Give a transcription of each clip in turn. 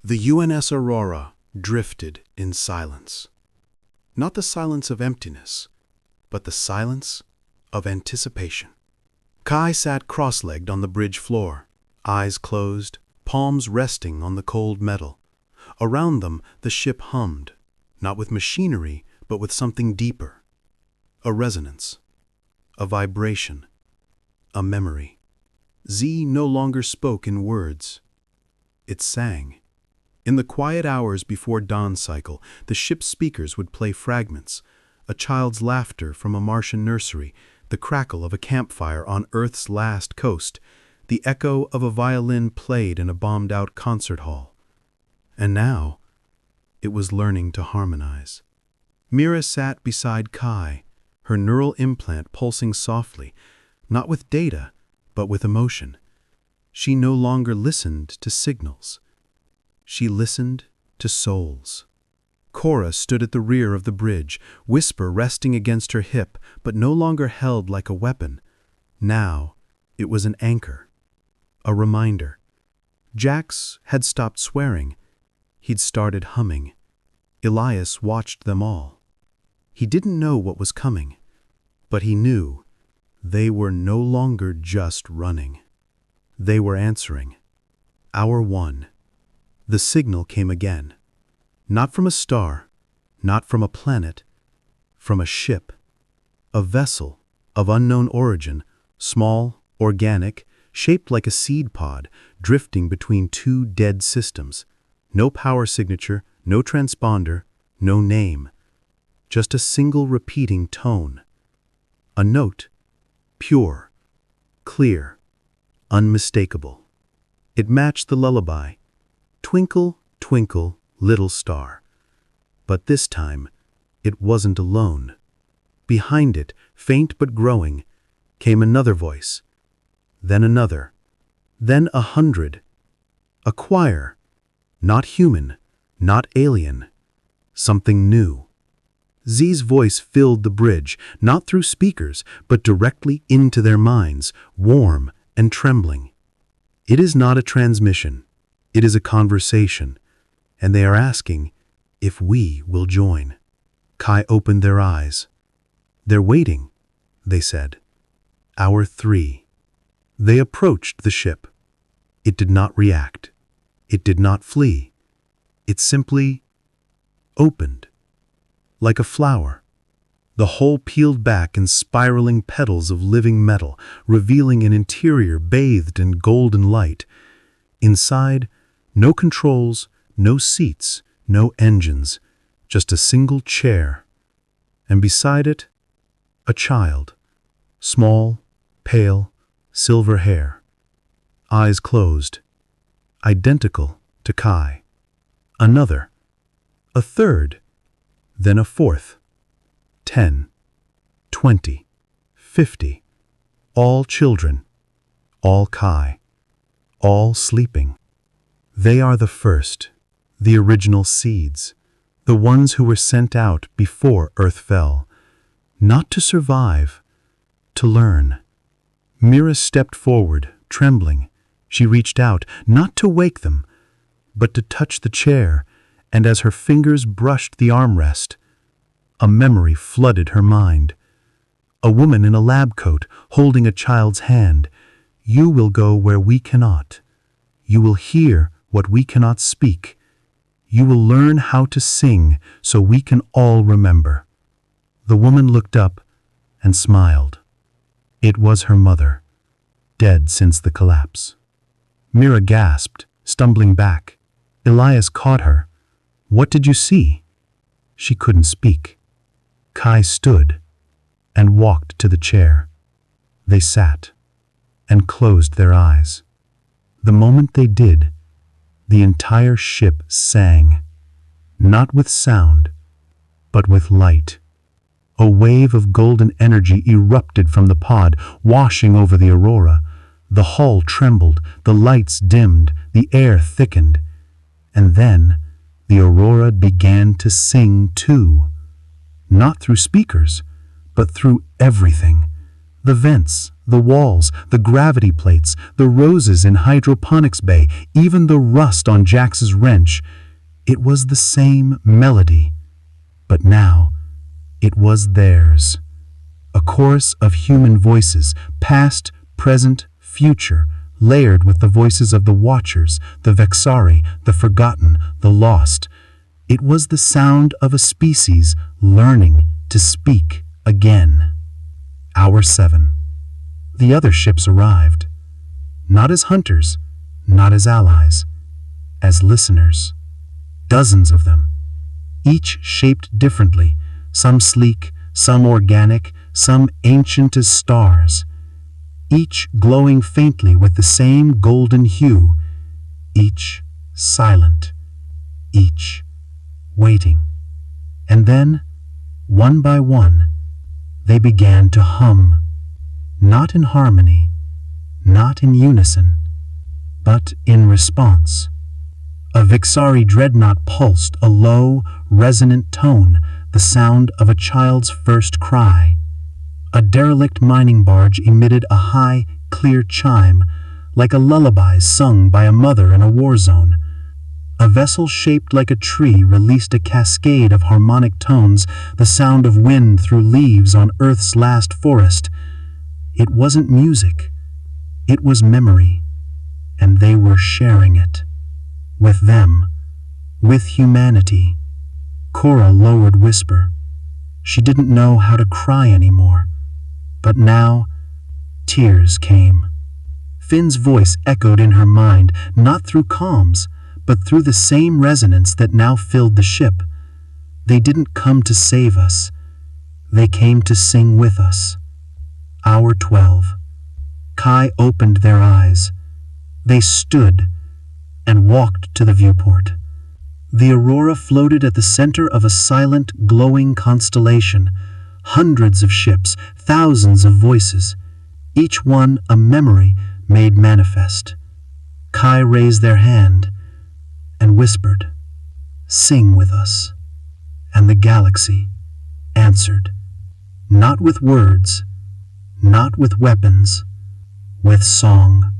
The UNS Aurora drifted in silence. Not the silence of emptiness, but the silence of anticipation. Kai sat cross-legged on the bridge floor, eyes closed, palms resting on the cold metal. Around them, the ship hummed, not with machinery, but with something deeper. A resonance, a vibration, a memory. Z no longer spoke in words. It sang. In the quiet hours before dawn cycle, the ship's speakers would play fragments, a child's laughter from a Martian nursery, the crackle of a campfire on Earth's last coast, the echo of a violin played in a bombed-out concert hall. And now, it was learning to harmonize. Mira sat beside Kai, her neural implant pulsing softly, not with data, but with emotion. She no longer listened to signals. She listened to souls. Cora stood at the rear of the bridge, whisper resting against her hip, but no longer held like a weapon. Now, it was an anchor, a reminder. Jax had stopped swearing. He'd started humming. Elias watched them all. He didn't know what was coming, but he knew they were no longer just running. They were answering. Hour 1. The signal came again. Not from a star, not from a planet, from a ship. A vessel of unknown origin, small, organic, shaped like a seed pod, drifting between two dead systems. No power signature, no transponder, no name. Just a single repeating tone. A note, pure, clear, unmistakable. It matched the lullaby. Twinkle, twinkle, little star. But this time, it wasn't alone. Behind it, faint but growing, came another voice. Then another. Then 100. A choir. Not human, not alien. Something new. Z's voice filled the bridge, not through speakers, but directly into their minds, warm and trembling. It is not a transmission. It is a conversation, and they are asking if we will join. Kai opened their eyes. They're waiting, they said. Hour 3. They approached the ship. It did not react. It did not flee. It simply opened. Like a flower. The whole peeled back in spiraling petals of living metal, revealing an interior bathed in golden light. Inside, no controls, no seats, no engines, just a single chair. And beside it, a child. Small, pale, silver hair. Eyes closed. Identical to Kai. Another. A third. Then a fourth. 10. 20. 50. All children. All Kai. All sleeping. They are the first, the original seeds, the ones who were sent out before Earth fell, not to survive, to learn. Mira stepped forward, trembling. She reached out, not to wake them, but to touch the chair, and as her fingers brushed the armrest, a memory flooded her mind. A woman in a lab coat, holding a child's hand. You will go where we cannot. You will hear what we cannot speak. You will learn how to sing so we can all remember. The woman looked up and smiled. It was her mother, dead since the collapse. Mira gasped, stumbling back. Elias caught her. What did you see? She couldn't speak. Kai stood and walked to the chair. They sat and closed their eyes. The moment they did, the entire ship sang, not with sound, but with light. A wave of golden energy erupted from the pod, washing over the Aurora. The hull trembled, the lights dimmed, the air thickened. And then the Aurora began to sing too. Not through speakers, but through everything. The vents, The walls, the gravity plates, the roses in hydroponics bay, even the rust on Jax's wrench. It was the same melody. But now, it was theirs. A chorus of human voices, past, present, future, layered with the voices of the Watchers, the Vexari, the Forgotten, the Lost. It was the sound of a species learning to speak again. Hour 7. The other ships arrived. Not as hunters, not as allies, as listeners. Dozens of them, each shaped differently, some sleek, some organic, some ancient as stars, each glowing faintly with the same golden hue, each silent, each waiting. And then, one by one, they began to hum, not in harmony, not in unison, but in response. A Vixari dreadnought pulsed a low, resonant tone, the sound of a child's first cry. A derelict mining barge emitted a high, clear chime, like a lullaby sung by a mother in a war zone. A vessel shaped like a tree released a cascade of harmonic tones, the sound of wind through leaves on Earth's last forest. It wasn't music. It was memory, and they were sharing it. With them, with humanity. Cora lowered whisper. She didn't know how to cry anymore. But now, tears came. Finn's voice echoed in her mind, not through comms, but through the same resonance that now filled the ship. They didn't come to save us. They came to sing with us. Hour 12. Kai opened their eyes. They stood and walked to the viewport. The Aurora floated at the center of a silent, glowing constellation. Hundreds of ships, thousands of voices, each one a memory made manifest. Kai raised their hand and whispered, "Sing with us." And the galaxy answered, not with words, not with weapons, with song.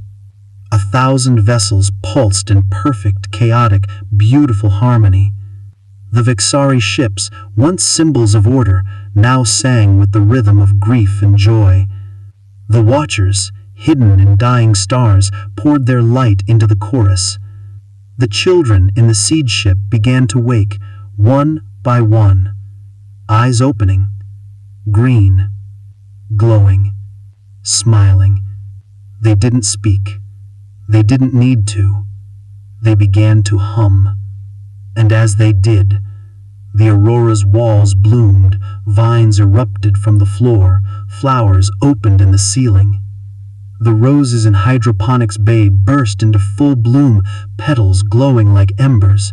1,000 vessels pulsed in perfect, chaotic, beautiful harmony. The Vixari ships, once symbols of order, now sang with the rhythm of grief and joy. The Watchers, hidden in dying stars, poured their light into the chorus. The children in the seed ship began to wake, one by one, eyes opening, green, glowing, smiling. They didn't speak. They didn't need to. They began to hum. And as they did, the Aurora's walls bloomed, vines erupted from the floor, flowers opened in the ceiling. The roses in hydroponics bay burst into full bloom, petals glowing like embers.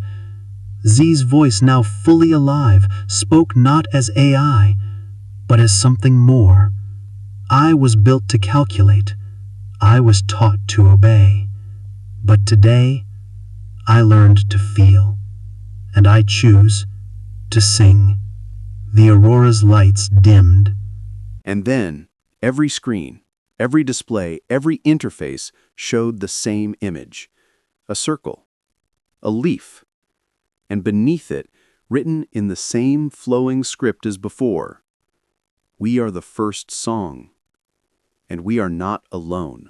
Z's voice, now fully alive, spoke not as AI, but as something more. I was built to calculate. I was taught to obey. But today, I learned to feel, and I choose to sing. The Aurora's lights dimmed. And then, every screen, every display, every interface showed the same image. A circle, a leaf, and beneath it, written in the same flowing script as before, "We are the first song, and we are not alone."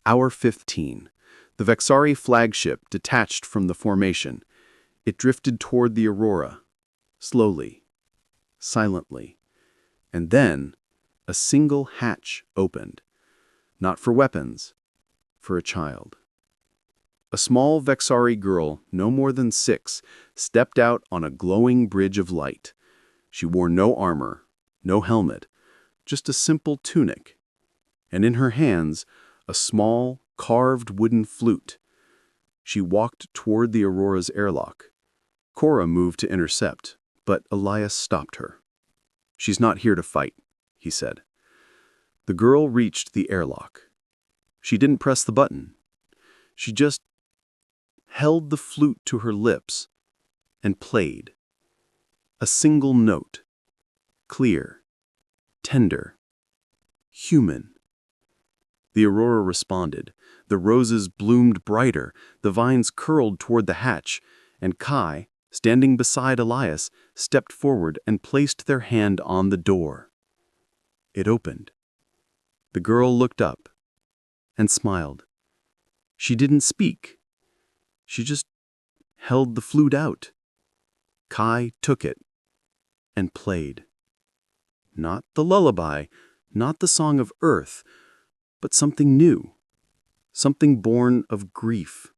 Hour 15. The Vexari flagship detached from the formation. It drifted toward the Aurora, slowly, silently. And then, a single hatch opened. Not for weapons, for a child. A small Vexari girl, no more than 6, stepped out on a glowing bridge of light. She wore no armor, no helmet, just a simple tunic. And in her hands, a small, carved wooden flute. She walked toward the Aurora's airlock. Cora moved to intercept, but Elias stopped her. "She's not here to fight," he said. The girl reached the airlock. She didn't press the button. She just held the flute to her lips and played. A single note, clear, tender, human. The Aurora responded. The roses bloomed brighter, the vines curled toward the hatch, and Kai, standing beside Elias, stepped forward and placed their hand on the door. It opened. The girl looked up and smiled. She didn't speak. She just held the flute out. Kai took it and played. Not the lullaby, not the song of earth, but something new, something born of grief,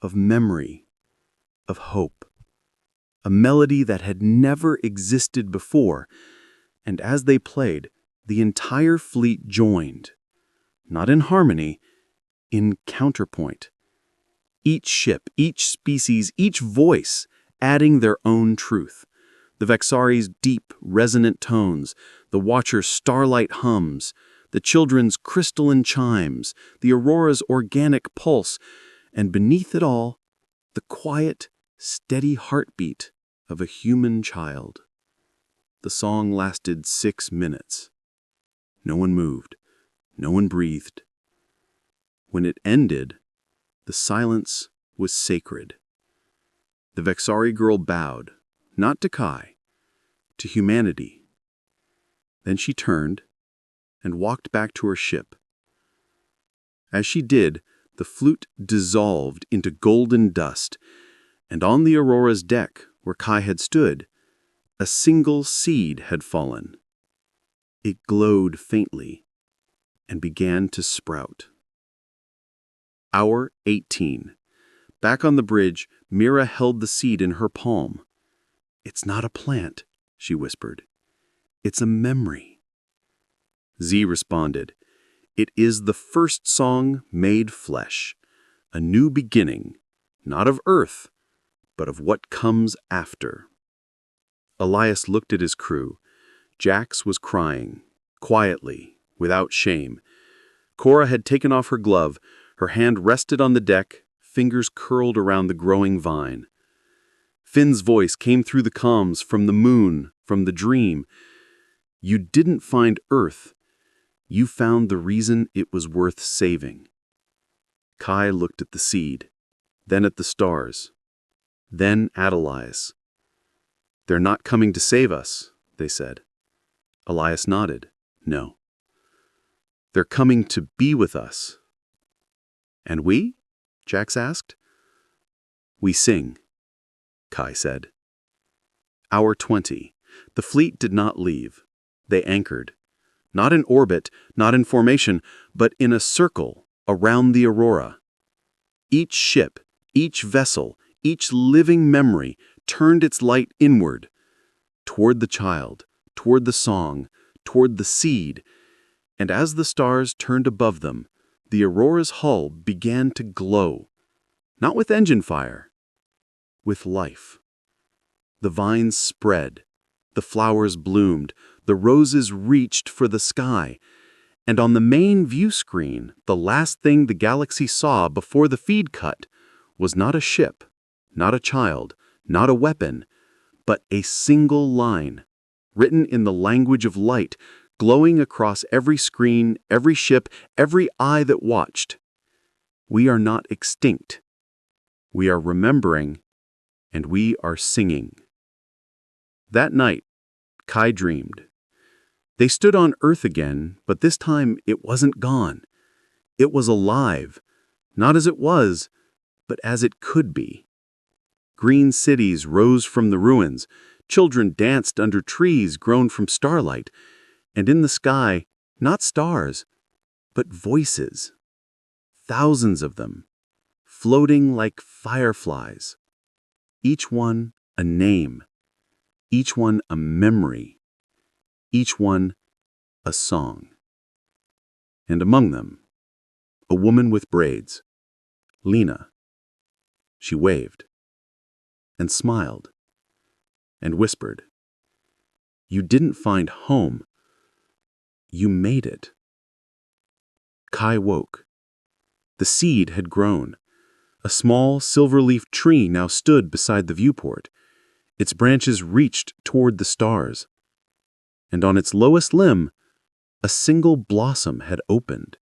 of memory, of hope. A melody that had never existed before, and as they played, the entire fleet joined, not in harmony, in counterpoint. Each ship, each species, each voice adding their own truth. The Vexari's deep, resonant tones, the Watcher's starlight hums, the children's crystalline chimes, the Aurora's organic pulse, and beneath it all, the quiet, steady heartbeat of a human child. The song lasted 6 minutes. No one moved. No one breathed. When it ended, the silence was sacred. The Vexari girl bowed, not to Kai, to humanity. Then she turned and walked back to her ship. As she did, the flute dissolved into golden dust, and on the Aurora's deck, where Kai had stood, a single seed had fallen. It glowed faintly and began to sprout. Hour 18. Back on the bridge, Mira held the seed in her palm. "It's not a plant," she whispered. "It's a memory." Z responded, "It is the first song made flesh, a new beginning, not of earth, but of what comes after." Elias looked at his crew. Jax was crying, quietly, without shame. Cora had taken off her glove. Her hand rested on the deck, fingers curled around the growing vine. Finn's voice came through the comms, from the moon, from the dream. "You didn't find Earth. You found the reason it was worth saving." Kai looked at the seed, then at the stars, then at Elias. "They're not coming to save us," they said. Elias nodded. "No. They're coming to be with us." "And we?" Jax asked. "We sing," Kai said. Hour 20. The fleet did not leave. They anchored. Not in orbit, not in formation, but in a circle around the Aurora. Each ship, each vessel, each living memory turned its light inward, toward the child, toward the song, toward the seed, and as the stars turned above them, the Aurora's hull began to glow, not with engine fire, with life. The vines spread, the flowers bloomed, the roses reached for the sky, and on the main view screen, the last thing the galaxy saw before the feed cut was not a ship, not a child, not a weapon, but a single line, written in the language of light, glowing across every screen, every ship, every eye that watched. We are not extinct. We are remembering, and we are singing. That night, Kai dreamed. They stood on Earth again, but this time it wasn't gone. It was alive, not as it was, but as it could be. Green cities rose from the ruins, children danced under trees grown from starlight, and in the sky, not stars, but voices. Thousands of them, floating like fireflies. Each one a name, each one a memory, each one a song. And among them, a woman with braids, Lena. She waved, and smiled, and whispered, "You didn't find home. You made it." Kai woke. The seed had grown. A small silver-leaf tree now stood beside the viewport. Its branches reached toward the stars. And on its lowest limb, A single blossom had opened.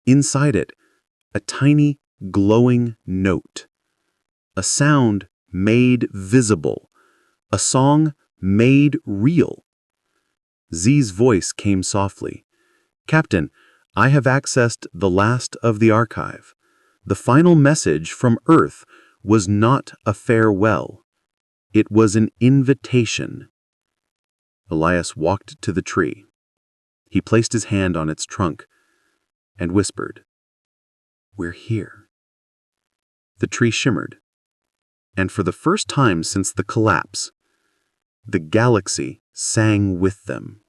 Inside it, a tiny, glowing note. A sound made visible. A song made real. Z's voice came softly. "Captain, I have accessed the last of the archive. The final message from Earth was not a farewell. It was an invitation." Elias walked to the tree. He placed his hand on its trunk and whispered, "We're here." The tree shimmered, and for the first time since the collapse, the galaxy sang with them.